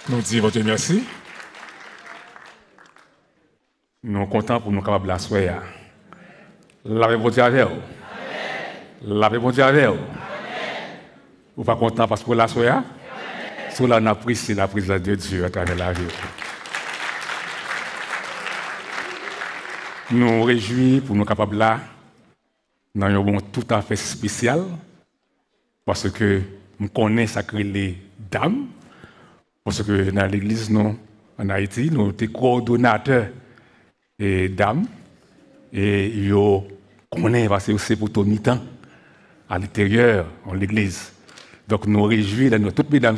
Nous disons votre merci. Nous sommes contents pour nous capables de la soirée. Lavez-vous avec vous. Lavez-vous avec vous. Vous pas content parce que la soirée, cela n'a pris la présence de Dieu à travers la vie. Nous nous réjouissons pour nous capables là, dans un moment tout à fait spécial, parce que nous connaissons ça les dames, parce que dans l'église, nous, en Haïti, nous sommes coordonnateurs et dames, et nous connaissons parce que c'est pour tout le temps à l'intérieur de l'église. Donc nous nous réjouissons de toutes les dames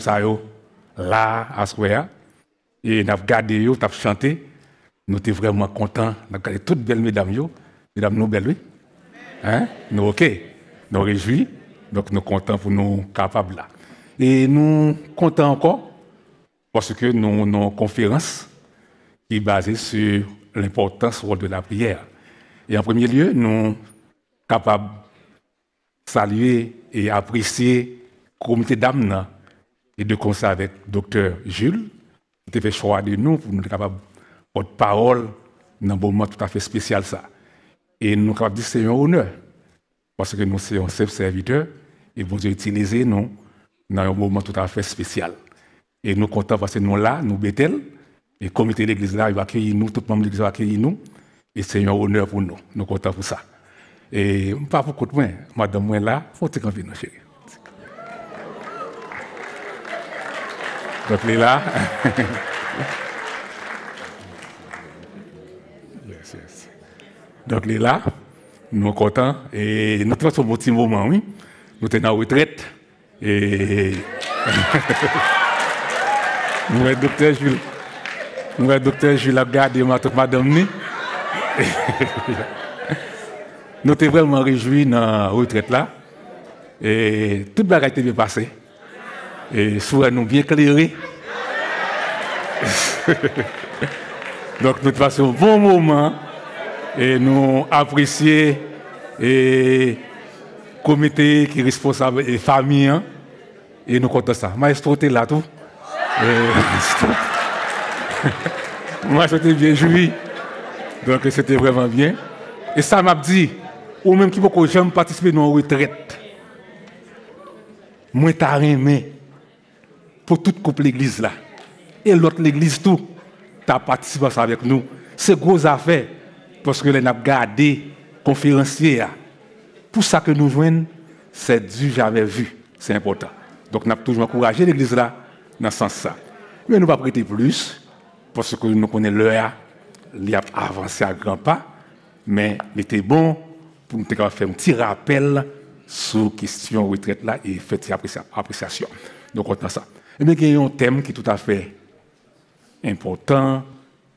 là, à ce moment et nous avons gardé, nous avons chanté. Nous sommes vraiment contents. Nous avons toutes belles mesdames. Mesdames, nous belles, oui. Hein? Nous, OK. Nous réjouis. Donc, nous sommes contents pour nous capables là. Et nous contents encore parce que nous avons une conférence qui est basée sur l'importance de la prière. Et en premier lieu, nous sommes capables de saluer et apprécier le comité d'âme et de conseil avec le Dr. Jules, qui a fait choix de nous pour nous être capables de parole dans un moment tout à fait spécial. Ça. Et nous sommes capables de dire que c'est un honneur, parce que nous sommes un serviteurs et vous utilisez nous dans un moment tout à fait spécial. Et nous sommes contents parce que nous là, nous Bethel, et le comité de l'église là, il va accueillir nous, tout le monde de l'église va accueillir nous, et c'est un honneur pour nous. Nous sommes contents pour ça. Et pas pour côté moi, madame moi là, faut que tu viennes, chérie. Donc, là. Yes. Donc, là, nous sommes contents. Et nous sommes un petit moment, oui. Nous sommes en retraite. Et. Nous sommes docteur Jules. Nous sommes docteur Jules a gardé madame. Nous sommes vraiment réjouis dans la retraite là. Et toute la été bien passée. Et souvent nous bien éclairés. Donc nous passons un bon moment et nous apprécions le comité qui est responsable et famille et nous comptons ça. Maestro était là tout. Moi j'étais bien joui. Donc c'était vraiment bien. Et ça m'a dit, ou même qui peut jamais participer dans une retraite. Moi t'as aimé pour toute couple l'église là. Et l'autre l'église tout. Tu as participé à ça avec nous. C'est gros affaire parce que les n'a gardé conférencier. Pour ça que nous joignons, c'est du jamais vu. C'est important. Donc nous avons toujours encouragé l'église là dans ce sens-là. Mais nous ne pouvons pas prêter plus parce que nous connaissons l'heure, il a avancé à grands pas, mais il était bon pour nous faire un petit rappel sur la question de retraite là et faire une appréciation. Donc on a ça. Et bien, il y a un thème qui est tout à fait important,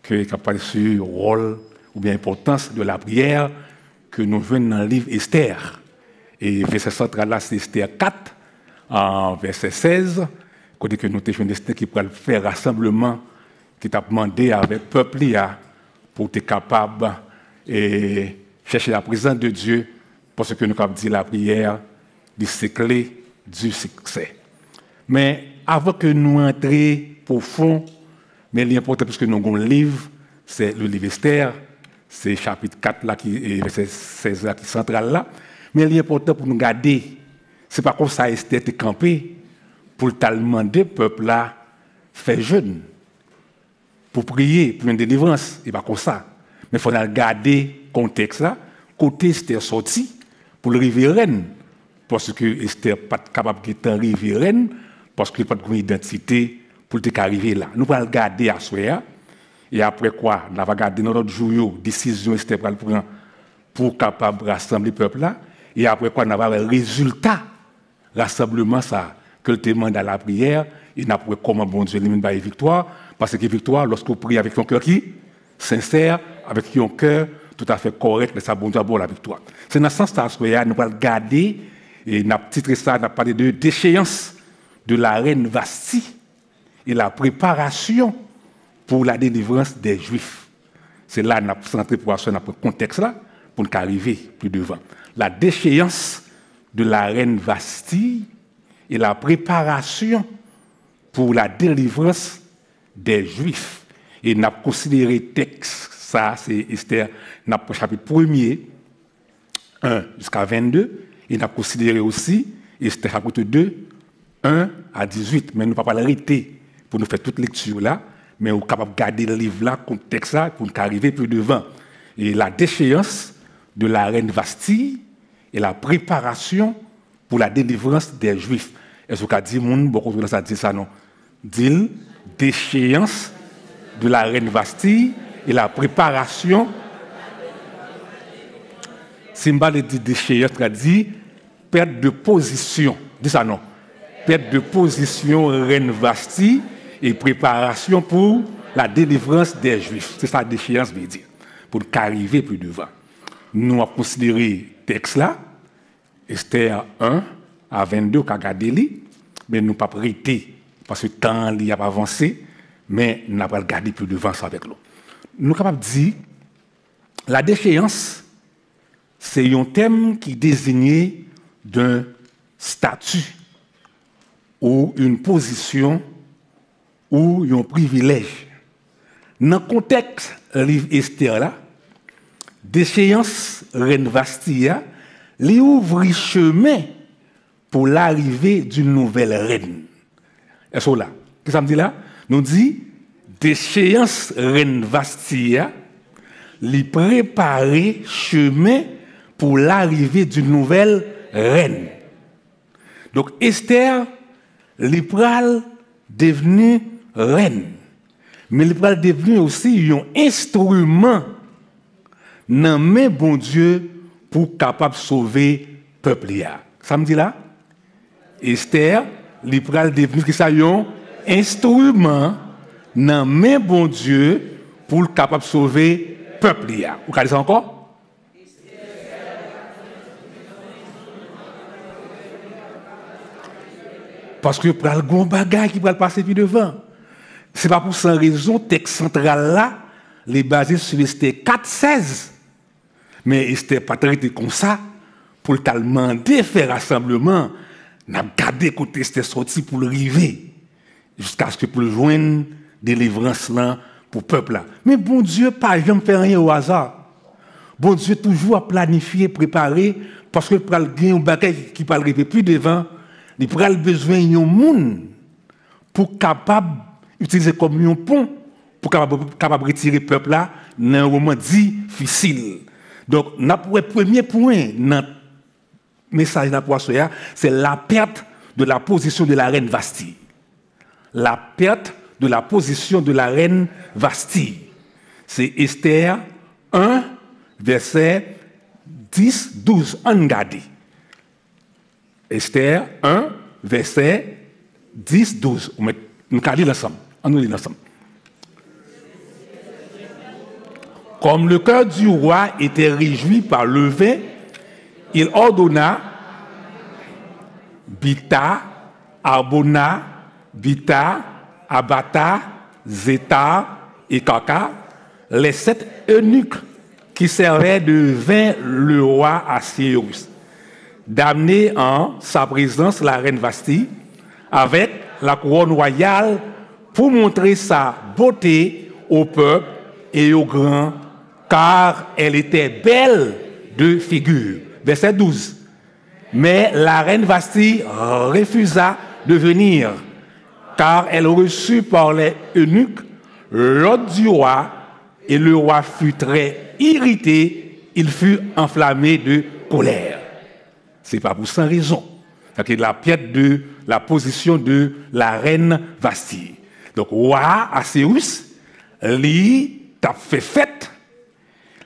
qui est capable sur le rôle ou bien l'importance de la prière que nous venons dans le livre Esther. Et verset central là, c'est Esther 4, en verset 16, côté que nous avons Esther qui pourrait faire rassemblement, qui t'a demandé avec le peuple pour être capable de chercher la présence de Dieu, parce que nous avons dit la prière, c'est clé du succès. Mais avant que nous entrions profond, mais l'important, parce que nous avons un livre, c'est le livre Esther, c'est chapitre 4, là, et verset 16 là, qui est central là. Mais l'important pour nous garder, ce n'est pas comme ça Esther était campé pour demander au peuple là, faire jeûne, pour prier, pour une délivrance. Et pas comme ça. Mais il faut garder le contexte là, côté Esther sorti, pour le riveraine, parce que Esther n'est pas capable d'être riveraine, parce qu'il n'y a pas d'identité pour arriver là. Nous allons garder à soi. Et après quoi, nous allons garder notre jour, décision Esther pour capable rassembler le peuple là. Et après quoi, nous allons avoir le résultat rassemblement ça que le demande à la prière. Et nous allons comment bon Dieu lui donne victoire. Parce que victoire, lorsque vous priez avec un cœur qui sincère, avec un cœur tout à fait correct, ça bon Dieu a la victoire. C'est dans ce sens-là, nous allons garder, et nous avons titré ça, nous avons parlé de déchéance de la reine Vasti et la préparation pour la délivrance des Juifs. C'est là que nous avons centré pour notre contexte là, pour nous arriver plus devant. La déchéance de la reine Vasti et la préparation pour la délivrance des Juifs. Et n'a considéré texte, ça c'est Esther, n'a chapitre 1er, 1 jusqu'à 22, et n'a considéré aussi Esther chapitre 2, 1 à 18. Mais nous ne pouvons pas l'arrêter pour nous faire toute lecture là, mais nous sommes capables de garder le livre là, le texte là, pour nous arriver plus devant. Et la déchéance de la reine Vasti et la préparation pour la délivrance des Juifs. Est-ce qu'on dit, beaucoup de gens disent ça, non? Dit déchéance de la reine Vasti et la préparation. Simba le dit déchéance, on dit perte de position. Dis ça, non? Perte de position reine Vasti et préparation pour la délivrance des Juifs. C'est ça la déchéance veut dire. Pour qu'arriver plus devant. Nous avons considéré ce texte là, Esther 1 à 22, qu'a gardé, mais nous pas prêté parce que le temps il a avancé, mais nous n'avons pas gardé plus devant ça avec nous. Nous sommes capables de dire la déchéance, c'est un thème qui désigne d'un statut ou une position ou un privilège. Dans le contexte du livre Esther là, déchéance reine Vastia, lui ouvre chemin pour l'arrivée d'une nouvelle reine. Est-ce que là? Qu'est-ce que ça me dit là? Nous dit déchéance reine Vastia, lui préparer chemin pour l'arrivée d'une nouvelle reine. Donc Esther, lui pral devenu reine, mais lui pral devenu aussi un instrument dans main bon Dieu pour capable sauver peuple. Ça me dit là? Esther, lui pral devenu qui ça un instrument dans main bon Dieu pour capable sauver peuple. Vous regardez ça encore? Parce que pour le grand bagage qui va passer puis devant. C'est pas pour sans raison texte central là, les basé sur Esther 4:16. Mais Esther pas traité comme ça pour le demander faire rassemblement, n'a gardé côté Esther sorti pour le river jusqu'à ce que pour le joindre délivrance là pour peuple là. Mais bon Dieu pas jamais faire rien au hasard. Bon Dieu toujours a planifié, préparé parce que pour le gagner un bagage qui va arriver plus devant. Il prend le besoin d'un monde pour capable utiliser comme un pont pour capable retirer le peuple là dans un moment difficile. Donc, le premier point dans le message de la c'est la perte de la position de la reine Vasti. La perte de la position de la reine Vasti. C'est Esther 1, verset 10-12. On regarde. Esther 1, verset 10-12. Nous allons lire ensemble. On lit ensemble. Comme le cœur du roi était réjoui par le vin, il ordonna Bita, Arbona, Bita, Abata, Zeta et Kaka, les 7 eunuques qui servaient de vin le roi Assyrus, d'amener en sa présence la reine Vasti avec la couronne royale pour montrer sa beauté au peuple et aux grands, car elle était belle de figure. Verset 12. Mais la reine Vasti refusa de venir, car elle reçut par les eunuques l'ordre du roi, et le roi fut très irrité, il fut enflammé de colère. Ce n'est pas pour sans raison. C'est la perte de la position de la reine Vasti. Donc, roi Assyrus, lui, a fait fête,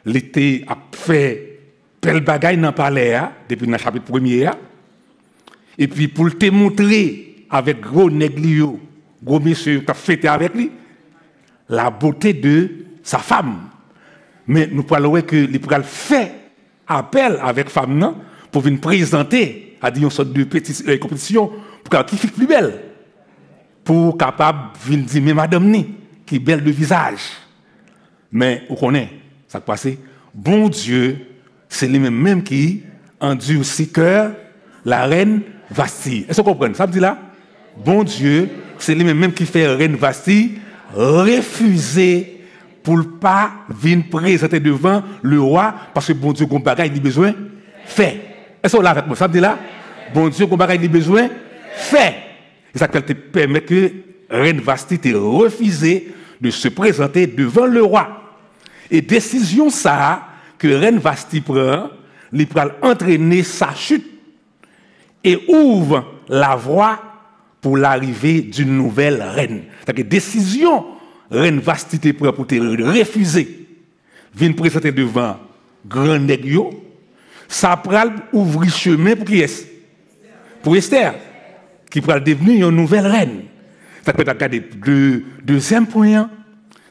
il a fait belle bagaille dans le palais, depuis le chapitre 1er. Et puis, pour te montrer avec gros néglio, gros monsieur qui a fêté avec lui, la beauté de sa femme. Mais nous parlons que il fait appel avec femme, non? Pour venir présenter, à dire une sorte de petite compétition, pour qui fait plus belle. Pour capable de venir dire, mais madame ni, qui est belle de visage. Mais vous connaissez, ça passe. Bon Dieu, c'est lui-même qui endure aussi cœur la reine Vasti. Est-ce que vous comprenez? Ça me dit là? Bon Dieu, c'est lui-même qui fait reine Vasti refusé pour ne pas venir présenter devant le roi parce que bon Dieu, qu'on bagaille, il a besoin fait. Est-ce qu'on l'a avec moi? Ça me dit là? Bon Dieu, qu'on bagaille, il a besoin fait. Et ça te permet que Reine Vasti te refusé de se présenter devant le roi. Et décision ça que Reine Vasti prend, il va entraîner sa chute et ouvre la voie pour l'arrivée d'une nouvelle reine. C'est-à-dire que décision Reine Vasti te prend pour te refuser, vient présenter devant grand nègre, ça pral ouvrir chemin pour qui est? Pour Esther, qui pral devenir une nouvelle reine. Ça peut regarder deuxième point,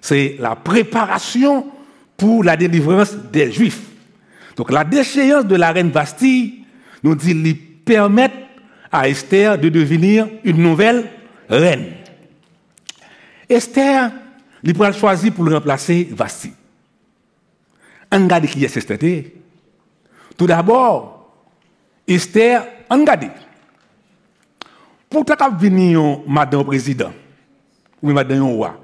c'est la préparation pour la délivrance des Juifs. Donc la déchéance de la reine Vasti nous dit lui permettre à Esther de devenir une nouvelle reine. Esther, il pourra choisir pour le remplacer Vasti. On regarde qui est Esther. Tout d'abord, Esther, on regarde. Pour que tu venir madame président ou madame roi,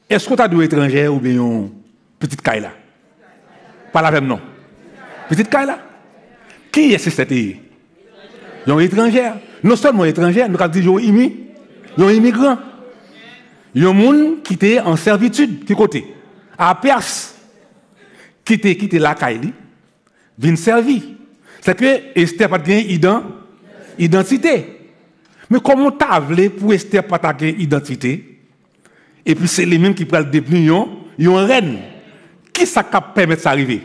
est-ce que tu as deux étrangers ou bien une petite caille là? Pas la même non. Petite caille là? Qui est cette pays? Ils sont étrangers. Non seulement étrangers, nous avons dit qu'ils sont immigrants. Ils sont des gens qui étaient en servitude, qui côté? À Perse, qui étaient la caille, viennent servir. C'est que Esther n'a pas d'identité. Mais comment tu as voulu pour Esther pas ta identité? Et puis c'est les mêmes qui prennent devenir une reine. Qui ça permet de s'arriver?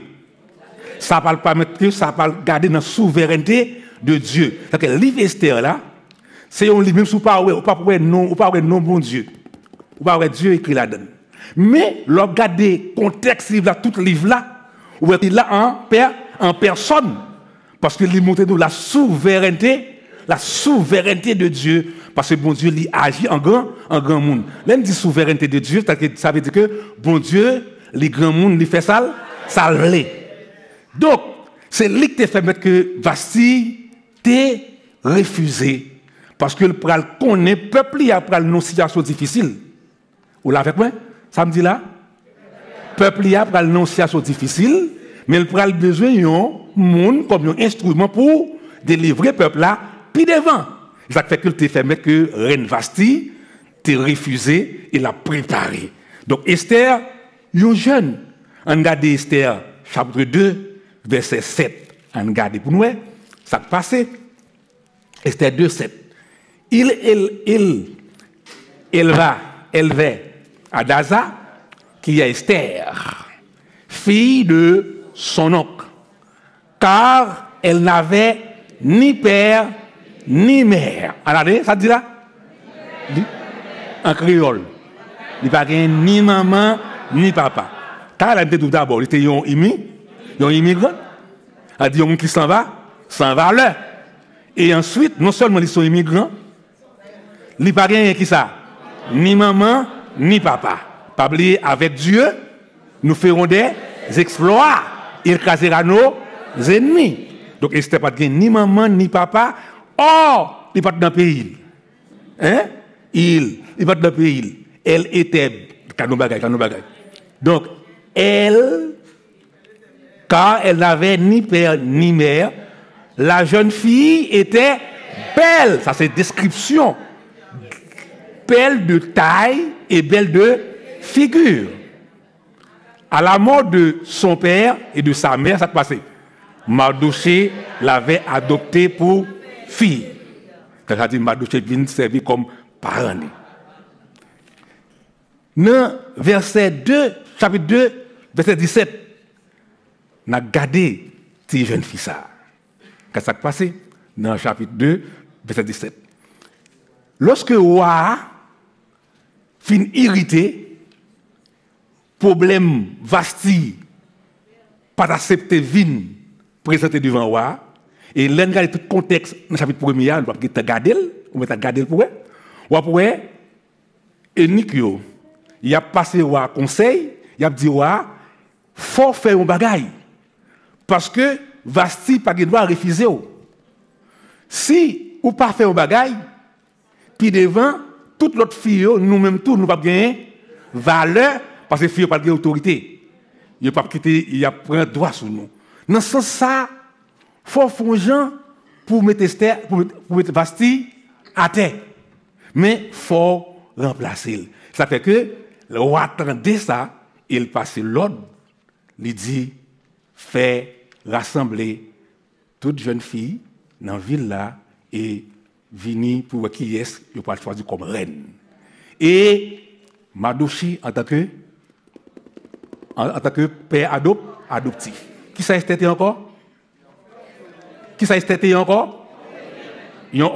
Ça ne va pas permettre que ça va garder dans la souveraineté de Dieu. C'est-à-dire que le livre Esther là, c'est un livre même si vous ne pouvez pas non bon Dieu. Vous ne pouvez pas Dieu écrit là-dedans. Mais regardez le contexte livre là, tout le livre là, vous voyez là en personne. Parce qu'il montre nous la souveraineté de Dieu. Parce que bon Dieu, il agit en grand monde. Là, on dit souveraineté de Dieu, ça veut dire que bon Dieu, les grands monde, il fait ça l'est. Donc, c'est lui qui t'a fait mettre que Vasti t'est refusé. Parce que le connaît, le peuple, il a pris une situation difficile. Vous l'avez avec moi? Ça me dit là? Le peuple, il a pris une situation difficile, mais il a besoin d'un monde comme un instrument pour délivrer le peuple là, puis devant. Ça fait que tu fait mettre que Reine Vasti t'est refusé et l'a préparé. Donc Esther, un jeune, on regarde Esther, chapitre 2, verset 7. On regarde pour nous, ça passe. Esther 2, 7. Il va élever Adasa, qui est Esther, fille de son oncle, car elle n'avait ni père ni mère. Regardez, ça dit là? En créole. Il n'y a pas ni maman ni papa. Car elle était tout d'abord, il était un immigrant. Elle dit un qui s'en va là. Et ensuite, non seulement ils sont immigrants, il n'y a pas qui ça? Ni maman ni papa. Pas oublier, avec Dieu, nous ferons des exploits. Il écrasera nos ennemis. Donc, Esther n'a pas ni maman ni papa. Or, il n'est pas dans le pays. Hein? Il n'est pas dans le pays. Elle était. Donc, car elle n'avait ni père ni mère, la jeune fille était belle. Ça, c'est description. Belle de taille et belle de figure. À la mort de son père et de sa mère, ça se passait. Mardoché l'avait adoptée pour fille. Quand ça dit Mardoché vient servir comme parent. Dans verset 2, chapitre 2, verset 17, on a gardé ces jeunes filles ça. Qu'est-ce qui s'est passé? Dans chapitre 2, verset 17. Lorsque roi fin irrité, problème Vasti, pas accepter vin présenté devant roi, et l'un regarde tout le contexte dans le chapitre 1er, on va regarder, on va regarder pour eux. Ou après, Enikyo, il a passé roi conseil, il a dit roi, faut faire un bagaille. Parce que Vasti pas de droit refuser. Si ou pas faire un bagaille, puis devant, toute l'autre fille, nous-mêmes, tout, nous pas gagner valeur, parce que fille pas de autorité. Il pas quitter, il a pris droit sur nous. Dans ce sens, ça, il faut faire gens pour mettre Esther, pour mettre Vasti à terre. Mais il faut remplacer. Ça fait que le roi attendait ça, il passe l'ordre, il dit, fait rassembler toute jeune fille dans la ville là et venir pour qui est-ce qu'il va choisir comme reine. Et Mardochée en tant que père adoptif. Qui ça était encore? Qui ça était encore? Ils ont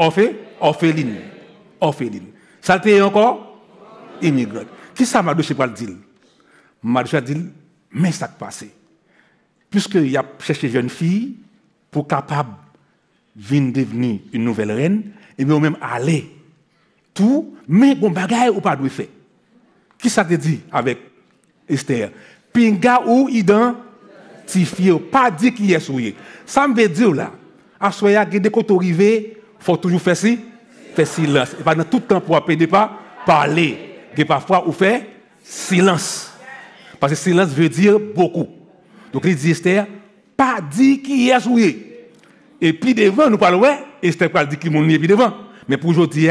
orpheline. Ça était encore immigrant. Qui ça Mardochée va le dire? Mardochée dit, mais ça qui passe. Puisqu'il a cherché une jeune fille pour capable de devenir une nouvelle reine, et bien même aller tout, mais bon bagaille ou pas de faire. Qui ça te dit avec Esther? Pinga ou identifié, pas dit qui est souillé. Ça me veut dire là, à soya dès qu'on arrive, faut toujours faire silence. Et pendant tout le temps pour appeler pas parler. Et parfois ou faire silence. Parce que silence veut dire beaucoup. Donc il dit Esther, pas dit qui est souillé. Et puis devant nous parlons Esther pas dit qui mon puis devant. Mais pour aujourd'hui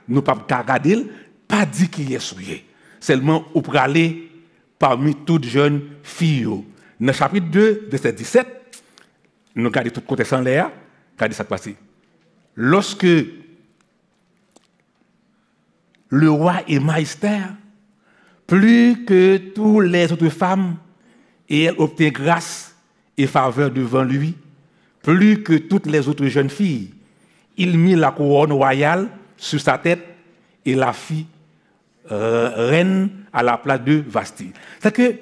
nous pas regarder, pas dit qui est souillé. Seulement ou pour aller parmi toutes jeunes filles. Dans le chapitre 2, verset 17, nous regardons tout côté sans l'air, regardez ça passer. Lorsque le roi aima Esther, plus que toutes les autres femmes, et elle obtint grâce et faveur devant lui, plus que toutes les autres jeunes filles, il mit la couronne royale sur sa tête et la fit reine à la place de Vasti. C'est que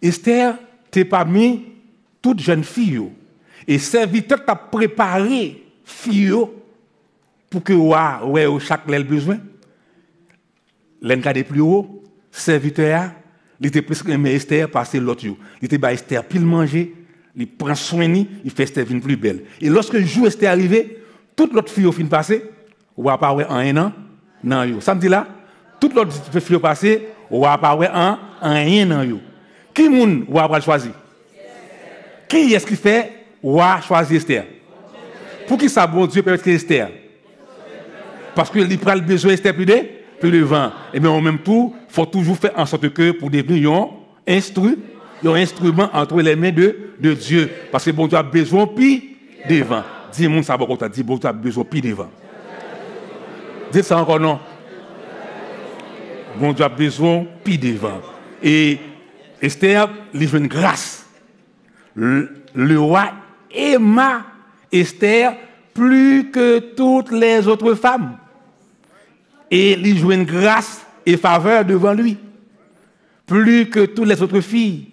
Esther t'es parmi toutes jeunes filles et serviteur t'a préparé filles pour que chaque l'ait besoin. L'encadré plus haut, serviteur il était plus aimé Esther passer l'autre jour. Il était bas Esther pile manger, il prend soin de il fait Esther une plus belle. Et lorsque le jour Esther arrivé, toute l'autre fille au fin passé, on va pas en un an, non yo. Samedi là, toute l'autre fille passé, on va pas en un an. Qui moun va choisir? Qui est-ce qui fait va choisir Esther? Pour qui ça bon Dieu peut être Esther? Parce que il prend le besoin Esther plus devant. Et bien en même temps, il faut toujours faire en sorte que pour devenir un instrument entre les mains de Dieu. Parce que bon Dieu a besoin puis devant. Dis mon ça bon dit bon Dieu a besoin puis devant. Dites ça encore non. Bon Dieu a besoin puis devant. Et Esther livre une grâce. Le roi aima Esther plus que toutes les autres femmes. Et il joue une grâce et faveur devant lui. Plus que toutes les autres filles.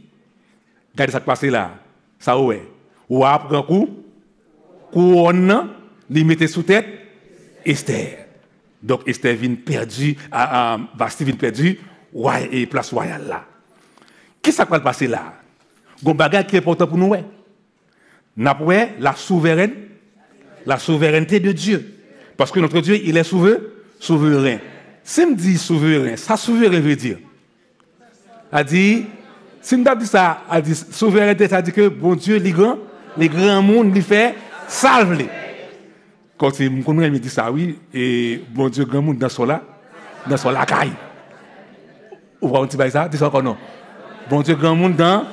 Regardez ça qui passe là. Ça ouais. Ou après un coup, couronne, il mettait sous tête Esther. Donc Esther vient perdue, Vasti vient perdue, et place royale là. Qu'est-ce qui va passer là? Un bagage qui est important pour nous. Nous avons la souveraineté de Dieu. Parce que notre Dieu, il est souverain. Si me dit souverain, ça souverain veut dire. A dit, si me dit ça, a dit souveraineté, ça dit que bon Dieu, les grands mondes, il fait salve. Quand me dit ça, oui, et bon Dieu, grand monde dans son la caille. Ou va on dit ça, dis ça encore non. Bon Dieu, grand monde dans.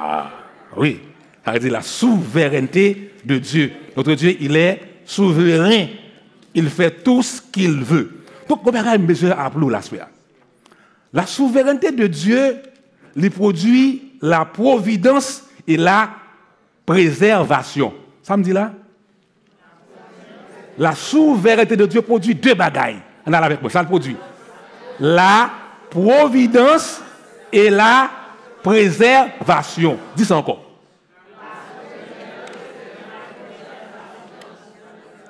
Ah, oui. Ça veut dire la souveraineté de Dieu. Notre Dieu, il est souverain. Il fait tout ce qu'il veut. Donc, on a besoin d'appeler l'aspect. La souveraineté de Dieu, lui produit la providence et la préservation. Ça me dit là? La souveraineté de Dieu produit deux bagailles. On a avec moi, ça le produit. La providence et la préservation. Dis ça encore.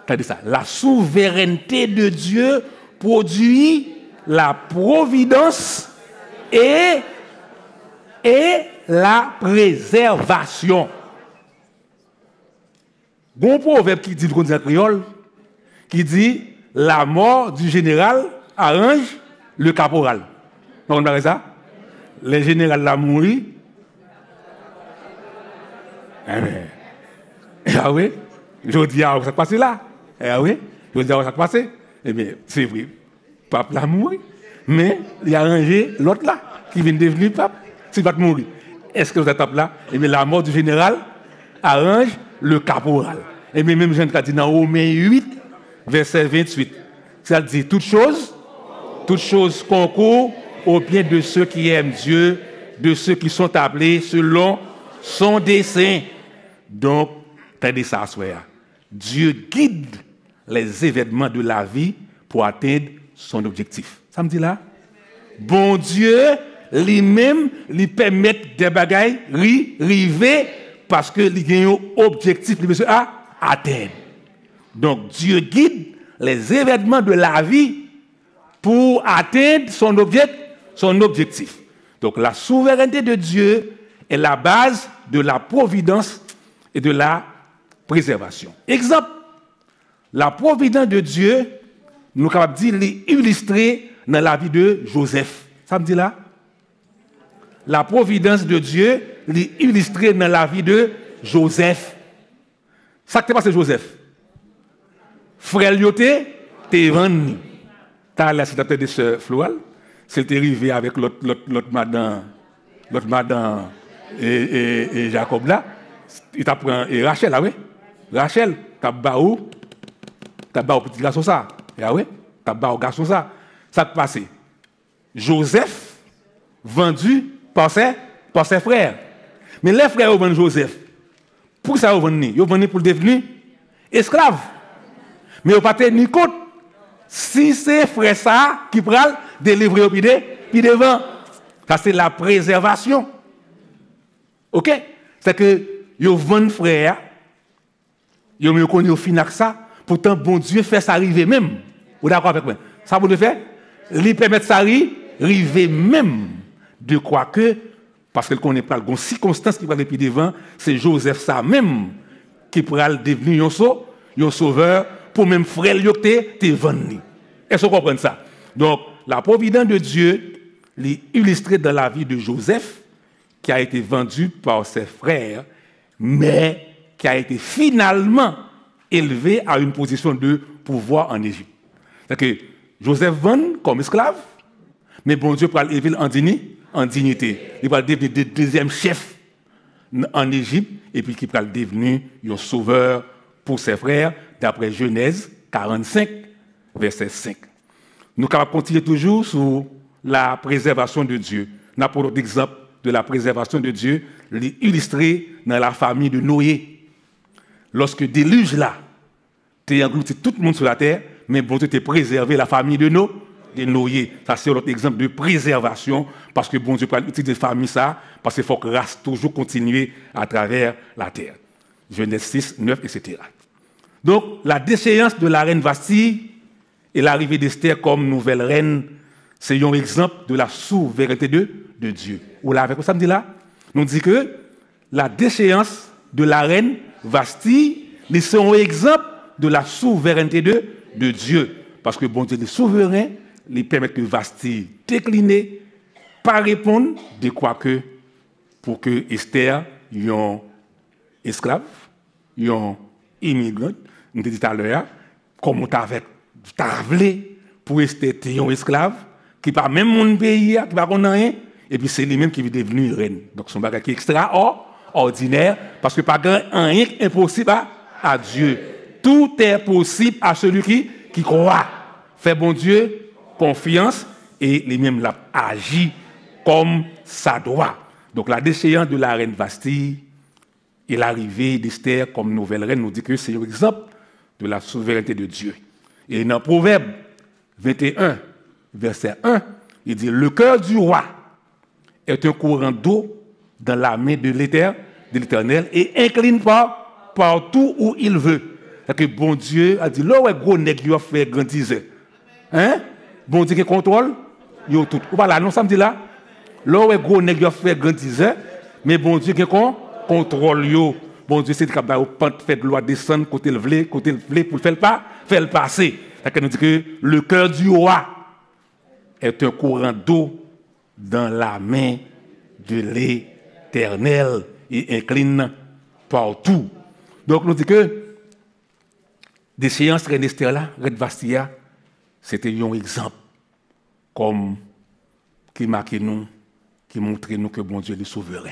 T'as dit ça. La souveraineté de Dieu produit la providence et la préservation. Bon proverbe qui dit en créole, qui dit la mort du général arrange le caporal. Vous comprenez ça? Les généraux l'ont mouru. Ah oui? Je dis, ah, ça passe là. Ah oui? Je dis, ah, ça passe. Eh bien, c'est vrai. Le pape l'a mouru. Mais il a arrangé l'autre là, qui vient de devenir pape. S'il va mourir. Est-ce que vous êtes là? Eh bien, la mort du général arrange le caporal. Et bien, même Jean dit dans Romains 8, verset 28, ça dit toutes choses concourent au bien de ceux qui aiment Dieu, de ceux qui sont appelés selon son dessein. Donc, tenez ça à soi. Dieu guide les événements de la vie pour atteindre son objectif. Ça me dit là? Bon Dieu, lui-même, lui permet des bagailles river parce que il y a un objectif à atteindre. Donc, Dieu guide les événements de la vie pour atteindre son objectif. Donc, la souveraineté de Dieu est la base de la providence et de la préservation. Exemple, la providence de Dieu, nous sommes capables de dire, l'illustrer dans la vie de Joseph. Ça me dit là? La providence de Dieu, l'illustrer dans la vie de Joseph. Ça qui t'est passé, Joseph? Frère Lyoté, t'es vendu. T'as la cité de ce Floal, c'est arrivé avec l'autre madame et Jacob là. Il t'a pris et Rachel, ah oui? Rachel, t'as baou petit garçon ça. Ah oui? T'as baou garçon ça. Ça te passe. Joseph, vendu par ses frères. Mais les frères ont vendu Joseph. Pour ça, ils ont vendu pour devenir esclave. Mais ils n'ont pas tenu compte. Si c'est frère ça qui prend délivrer au puis devant, ça c'est la préservation. OK? C'est que ils vendent frère, ils ont connu au final ça, pourtant bon Dieu fait ça arriver même. Vous d'accord avec moi? Ça vous le fait? Lui permettre ça arriver même. De quoi que, parce qu'elle connaît pas les circonstances qui va depuis devant, c'est Joseph ça même qui pourra devenir un sauveur pour même frère Lyoté te vendre. Est-ce que vous comprenez ça? Donc, la providence de Dieu est illustrée dans la vie de Joseph, qui a été vendu par ses frères, mais qui a été finalement élevé à une position de pouvoir en Égypte. C'est-à-dire que Joseph vend comme esclave, mais bon Dieu pour l'élever en dignité. Il va devenir le deuxième chef en Égypte, et puis qui va devenir un sauveur pour ses frères, d'après Genèse 45, verset 5. Nous allons continuer toujours sur la préservation de Dieu. Nous avons d'autres exemples de la préservation de Dieu, illustré dans la famille de Noé. Lorsque le déluge là, tu as englouti tout le monde sur la terre, mais bon Dieu t'a préservé la famille de Noé. Ça, c'est l'autre exemple de préservation, parce que bon Dieu peut utiliser la famille ça, parce qu'il faut que la race toujours continue à travers la terre. Genèse 6, 9, etc. Donc, la déchéance de la reine Vasti et l'arrivée d'Esther comme nouvelle reine, c'est un exemple de la souveraineté de Dieu. Ou là, avec quoi ça me dit là? Nous dit que la déchéance de la reine Vasti, c'est un exemple de la souveraineté de Dieu. Parce que bon Dieu est souverain, il permet que Vasti décline, pas répondre de quoi que pour que Esther, un esclave, un immigrant, nous dit tout à l'heure, comme tu avais voulu pour Esther, un esclave, qui pas même mon pays, qui pas rien, et puis c'est lui-même qui est devenu reine. Donc son bagage qui est extraordinaire, parce que pas rien impossible à Dieu. Tout est possible à celui qui croit. Fait bon Dieu confiance et lui-même l'a agi comme ça doit. Donc la déchéance de la reine Vasti et l'arrivée d'Esther comme nouvelle reine nous dit que c'est un exemple de la souveraineté de Dieu. Et dans Proverbe 21, verset 1, il dit « Le cœur du roi est un courant d'eau dans la main de l'Éternel et incline partout où il veut. » C'est que bon Dieu a dit « Là où est gros nègre, il a fait grandir. » Hein? Bon Dieu qui contrôle, il a tout. Voilà, non, ça me dit là. Là où est gros nègre, il a fait grandir, mais bon Dieu qui contrôle. Bon Dieu, c'est capable de faire de loi descendre, côté le vlé, pour le faire le passer. C'est que nous dit que le cœur du roi est un courant d'eau dans la main de l'Éternel et incline partout. Donc, nous dit que des séances Reine Esther là, Reine Vastia, c'était un exemple comme qui marque nous, qui montre nous que bon Dieu est souverain.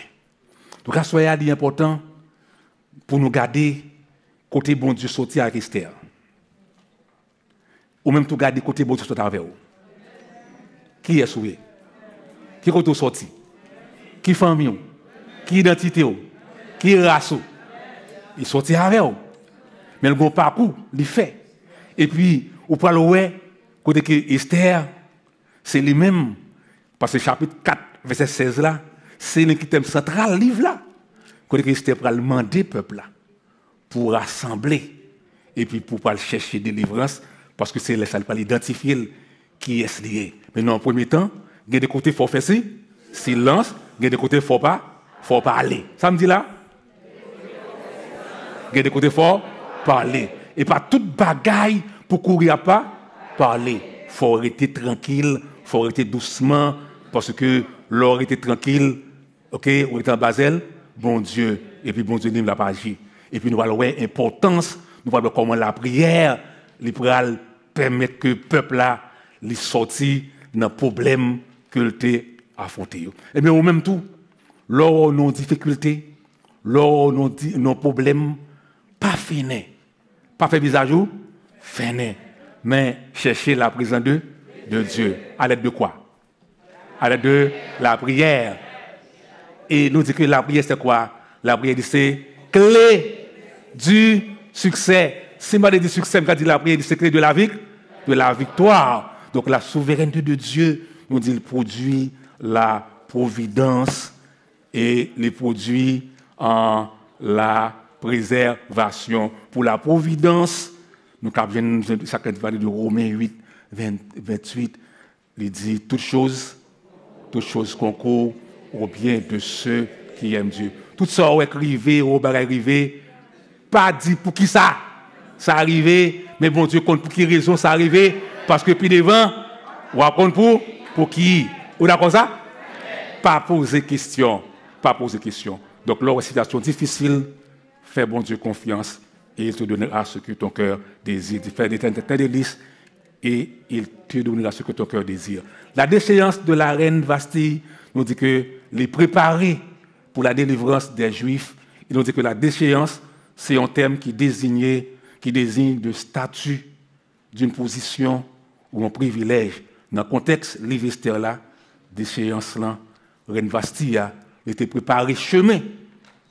Donc, à ce moment-là, il est important pour nous garder côté bon Dieu sorti avec Esther. Ou même tout garder côté bon Dieu sorti avec vous. Qui est sauvé? Qui est sorti? Qui famille? Qui identité? Qui race? Il sorti avec vous. Mais le bon parcours, il fait. Et puis, vous parlez, côté que Esther, c'est lui-même, parce que chapitre 4, verset 16 là, c'est l'thème central livre là. Côté que Esther va demander au peuple là, pour rassembler, et puis pour pas chercher délivrance, parce que c'est ça pas l'identifier qui est lié. Mais non, en premier temps, il y a des côtés faut faire silence, il y a des côtés faut pas aller. Ça me dit là? Il y a des côtés faut parler. Et pas toute bagaille pour courir à pas parler. Il faut rester tranquille, il faut rester doucement, parce que l'or était tranquille, ok, on est en Basel, bon Dieu, et puis bon Dieu ne l'a pas agi. Et puis nous allons voir l'importance, nous allons voir comment la prière, permettre que le peuple là, les sorti dans le problème que le affronté. Et bien, au même tout, lors nos difficultés, lors nos problèmes, pas fini. Pas fait visage ou fini. Mais chercher la présence de Dieu. À l'aide de quoi? À l'aide de la prière. Et nous dit que la prière, c'est quoi? La prière, c'est clé du succès. Si je dis du succès, je dis la prière, c'est clé de la victoire. Donc la souveraineté de Dieu, nous dit, il produit la providence et il produit en la préservation. Pour la providence, nous avons chacun parler de Romains 8, 28, il dit toutes choses concourent au bien de ceux qui aiment Dieu. Tout ça est arrivé, au bar arrivé, pas dit pour qui ça arrivé, mais bon Dieu compte pour qui raison ça arrivé, parce que puis devant, on compte pour qui. Ou d'accord ça? Pas poser question. Donc, lors de situation difficile, fais bon Dieu confiance et il te donnera ce que ton cœur désire. Il fait des listes et il te donnera ce que ton cœur désire. La déchéance de la reine Vasti nous dit que les préparés pour la délivrance des Juifs, il nous dit que la déchéance, c'est un terme qui désigne le statut d'une position ou un privilège. Dans le contexte, livre Esther là, déchéance là, reine Vasti a été préparé chemin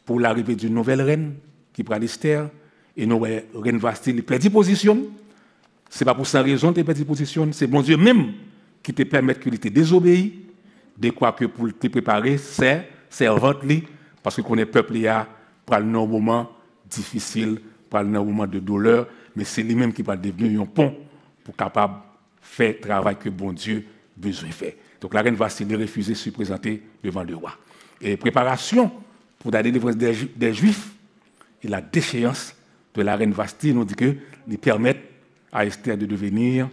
pour l'arrivée d'une nouvelle reine qui prend Esther. Et nous, reine Vasti, il perdit position. Ce n'est pas pour sa raison qu'il perdit position. C'est bon Dieu même qui te permet qu'il te désobéisse. De quoi que pour te préparer, c'est servante, parce que qu'on est peuple pour un moment difficile, pour un moment de douleur, mais c'est lui-même qui va devenir un pont pour capable faire le travail que bon Dieu a besoin de faire. Donc la reine Vasti a refusé de se présenter devant le roi. Et préparation pour la délivrance des Juifs et la déchéance de la reine Vasti nous dit que lui permettent à Esther de devenir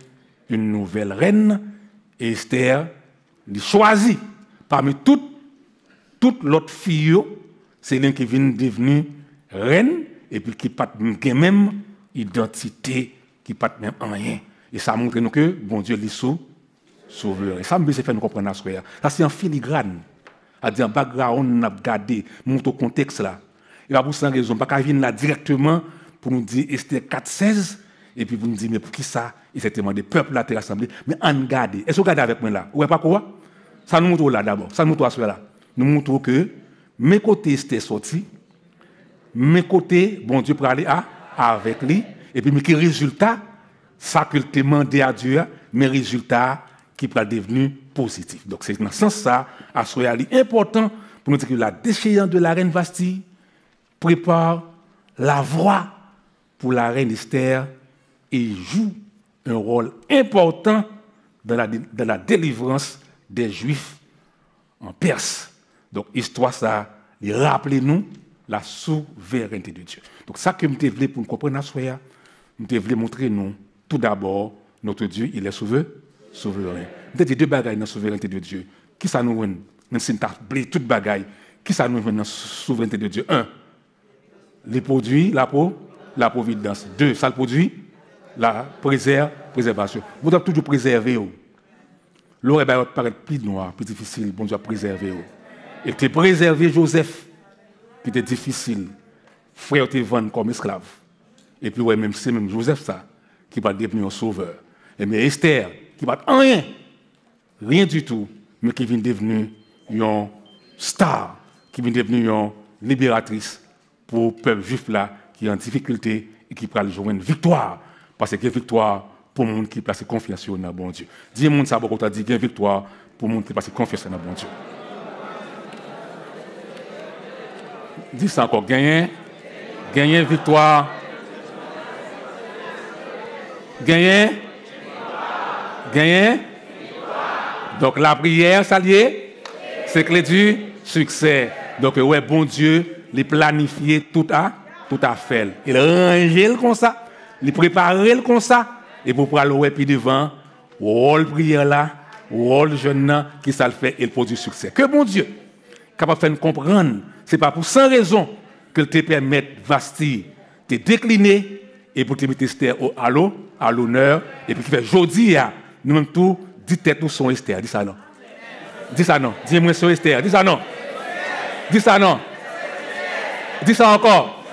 une nouvelle reine. Et Esther lui choisit parmi toutes l'autre filles, c'est l'un qui vient devenir reine et puis qui n'a pas même identité, qui n'a pas même rien. Et ça montre nous que bon Dieu est sauveur. Et ça me fait nous comprendre ça. Ça c'est en filigrane. À dire en background, on a regardé, montre au contexte là. Il va pour sans raison, pas qu'à venir là directement pour nous dire Esther 4:16 et puis vous nous dire mais pour qui ça? Et c'est tellement des peuples là rassemblés. Mais en garde. Est-ce que vous regardez avec moi là? Ouais pas quoi? Ça nous montre là d'abord. Ça nous montre à là. Nous montre que mes côtés Esther sorti, mes côtés bon Dieu pour aller avec lui et puis mais quel résultat ça que te demandé à Dieu, mes résultats qui va devenir positif. Donc c'est dans ce sens ça à important pour nous dire que la déchéance de la reine Vasti prépare la voie pour la reine Esther et joue un rôle important dans la délivrance des Juifs en Perse. Donc, histoire, ça, rappelez-nous la souveraineté de Dieu. Donc, ça que je voulais pour nous comprendre, je voulais montrer nous, tout d'abord, notre Dieu, il est souverain. Peut-être deux bagailles dans la souveraineté de Dieu. Qui ça nous rend? Même si nous avons oublié toute bagaille, qui ça nous rend dans la souveraineté de Dieu? Un, les produits, la providence. Deux, ça le produit, la préservation. Vous devez toujours préserver. L'eau va paraître plus noir, plus difficile, bon Dieu a préservé. Et tu préservé Joseph, qui était difficile. Frère te vendre comme esclave. Et puis, ouais, même c'est même Joseph ça, qui va devenir un sauveur. Et mais Esther, qui va rien du tout, mais qui vient devenir une star, qui vient devenir une libératrice pour le peuple juif là, qui est en difficulté et qui va jouer une victoire. Parce que victoire pour le monde qui place confiance dans le bon Dieu. Dis le monde ça, beaucoup dit qu'il y a victoire pour le monde qui place confiance dans le bon Dieu. Dis ça encore, gagner victoire. Gagner. Donc la prière, ça y est, c'est clé du succès. Donc ouais, bon Dieu, les planifier tout à fait. Il range comme ça, il prépare comme ça, et pour aller ouais puis devant, rôle prière là, rôle jeune là, qui ça le fait, il produit succès. Que bon Dieu, capable de faire comprendre, c'est pas pour sans raison que te permet Vasti te décliner et pour te mettre Esther à l'honneur, et puis qui fait jodi nous même tout, dites tête nous sont Esther, dis ça non. Dis ça non, dis-moi sur Esther, dis ça non. Dis ça non. Dis ça encore.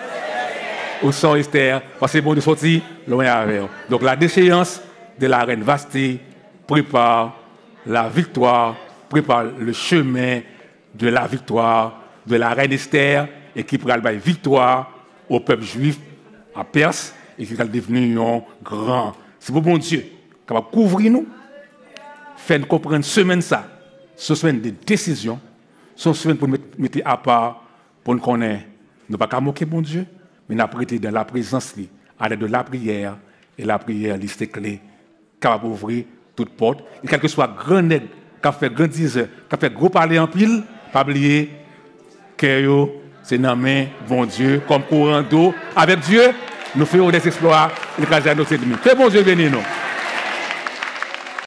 Ou sont Esther, parce que bon de sortir loin avec. Donc la déchéance de la reine Vasti prépare la victoire, prépare le chemin de la victoire de la reine Esther et qui prend la victoire au peuple juif à Perse et qui va devenir un grand. C'est pour bon Dieu qui va couvrir nous, faire nous comprendre semaine ça, ce semaine de décision, ce semaine pour mettre à part pour nous connaître. Nous ne pas moquer bon Dieu, mais nous prêter dans la présence à l'aide de la prière et la prière liste clé capable d'ouvrir toute porte. Et quel que soit grand nègre qui a fait grand diseur, qui a fait gros parler en pile, pas oublier que c'est dans la main bon Dieu comme courant d'eau. Avec Dieu, nous faisons des exploits et nous nos ennemis. Que bon Dieu bénisse nous.